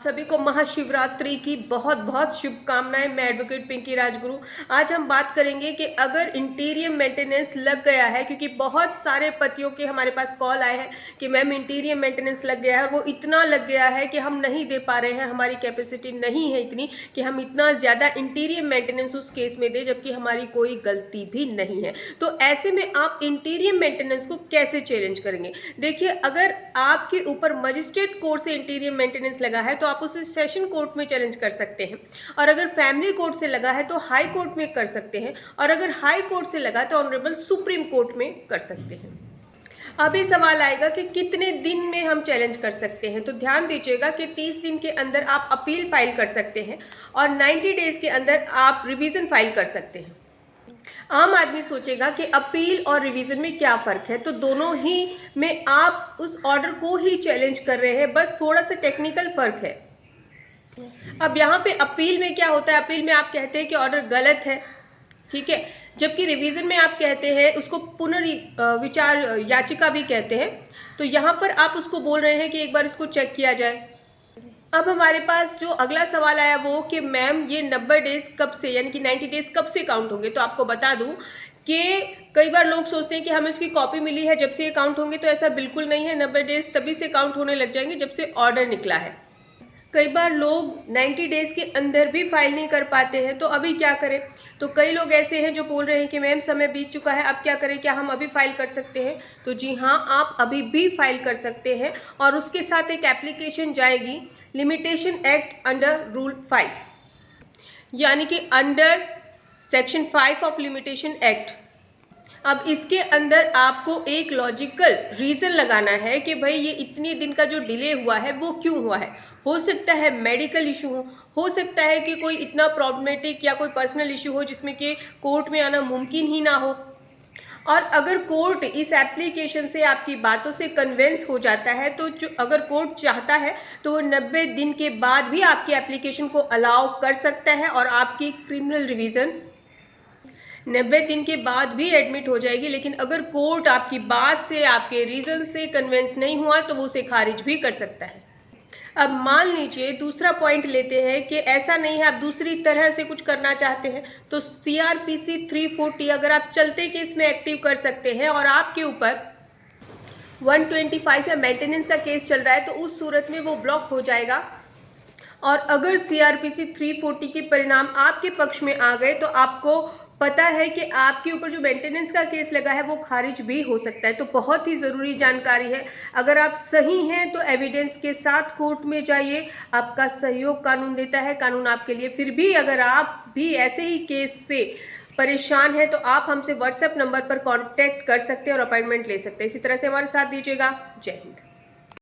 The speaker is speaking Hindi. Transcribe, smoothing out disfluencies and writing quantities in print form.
सभी को महाशिवरात्रि की बहुत बहुत शुभकामनाएं। मैं एडवोकेट पिंकी राजगुरु। आज हम बात करेंगे कि अगर इंटीरियर मेंटेनेंस लग गया है, क्योंकि बहुत सारे पतियों के हमारे पास कॉल आए हैं कि मैम इंटीरियर मेंटेनेंस लग गया है और वो इतना लग गया है कि हम नहीं दे पा रहे हैं, हमारी कैपेसिटी नहीं है इतनी कि हम इतना ज़्यादा इंटीरियर मेंटेनेंस उस केस में दें जबकि हमारी कोई गलती भी नहीं है। तो ऐसे में आप इंटीरियर मेंटेनेंस को कैसे चैलेंज करेंगे? देखिए, अगर आपके ऊपर मजिस्ट्रेट कोर्ट से इंटीरियर मेंटेनेंस लगा है तो आप उसे सेशन कोर्ट में चैलेंज कर सकते हैं, और अगर फैमिली कोर्ट से लगा है तो हाई कोर्ट में कर सकते हैं, और अगर हाई कोर्ट से लगा तो ऑनरेबल सुप्रीम कोर्ट में कर सकते हैं। अब ये सवाल आएगा कि कितने दिन में हम चैलेंज कर सकते हैं। तो ध्यान दीजिएगा कि 30 दिन के अंदर आप अपील फाइल कर सकते हैं और 90 डेज के अंदर आप रिवीजन फाइल कर सकते हैं। आम आदमी सोचेगा कि अपील और रिवीजन में क्या फ़र्क है, तो दोनों ही में आप उस ऑर्डर को ही चैलेंज कर रहे हैं, बस थोड़ा सा टेक्निकल फ़र्क है। अब यहाँ पे अपील में क्या होता है, अपील में आप कहते हैं कि ऑर्डर गलत है, ठीक है, जबकि रिवीजन में आप कहते हैं उसको पुनर्विचार याचिका भी कहते हैं। तो यहाँ पर आप उसको बोल रहे हैं कि एक बार इसको चेक किया जाए। अब हमारे पास जो अगला सवाल आया वो कि मैम ये 90 डेज़ कब से, यानी कि 90 डेज़ कब से काउंट होंगे? तो आपको बता दूं कि कई बार लोग सोचते हैं कि हमें उसकी कॉपी मिली है जब से ये काउंट होंगे, तो ऐसा बिल्कुल नहीं है। 90 डेज़ तभी से काउंट होने लग जाएंगे जब से ऑर्डर निकला है। कई बार लोग 90 डेज़ के अंदर भी फाइल नहीं कर पाते हैं, तो अभी क्या करें? तो कई लोग ऐसे हैं जो बोल रहे हैं कि मैम समय बीत चुका है, अब क्या करें, क्या हम अभी फाइल कर सकते हैं? तो जी हाँ, आप अभी भी फाइल कर सकते हैं, और उसके साथ एक एप्लीकेशन जाएगी लिमिटेशन एक्ट अंडर रूल 5, यानी कि under section 5 of limitation act. अब इसके अंदर आपको एक लॉजिकल रीज़न लगाना है कि भाई ये इतने दिन का जो डिले हुआ है वो क्यों हुआ है। हो सकता है मेडिकल इशू हो सकता है कि कोई इतना प्रॉब्लमेटिक या कोई पर्सनल इशू हो जिसमें कि कोर्ट में आना मुमकिन ही ना हो। और अगर कोर्ट इस एप्लीकेशन से आपकी बातों से कन्विंस हो जाता है तो अगर कोर्ट चाहता है तो वो 90 दिन के बाद भी आपकी एप्लीकेशन को अलाउ कर सकता है, और आपकी क्रिमिनल रिवीजन 90 दिन के बाद भी एडमिट हो जाएगी। लेकिन अगर कोर्ट आपकी बात से, आपके रीज़न से कन्विंस नहीं हुआ तो वो उसे खारिज भी कर सकता है। अब मान लीजिए दूसरा पॉइंट लेते हैं कि ऐसा नहीं है, आप दूसरी तरह से कुछ करना चाहते हैं, तो CRPC 340 अगर आप चलते केस में एक्टिव कर सकते हैं और आपके ऊपर 125 या मेंटेनेंस का केस चल रहा है, तो उस सूरत में वो ब्लॉक हो जाएगा। और अगर CRPC 340 के परिणाम आपके पक्ष में आ गए तो आपको पता है कि आपके ऊपर जो मेंटेनेंस का केस लगा है वो खारिज भी हो सकता है। तो बहुत ही ज़रूरी जानकारी है। अगर आप सही हैं तो एविडेंस के साथ कोर्ट में जाइए, आपका सहयोग कानून देता है, कानून आपके लिए। फिर भी अगर आप भी ऐसे ही केस से परेशान हैं तो आप हमसे व्हाट्सएप नंबर पर कॉन्टैक्ट कर सकते हैं और अपॉइंटमेंट ले सकते हैं। इसी तरह से हमारे साथ दीजिएगा। जय हिंद।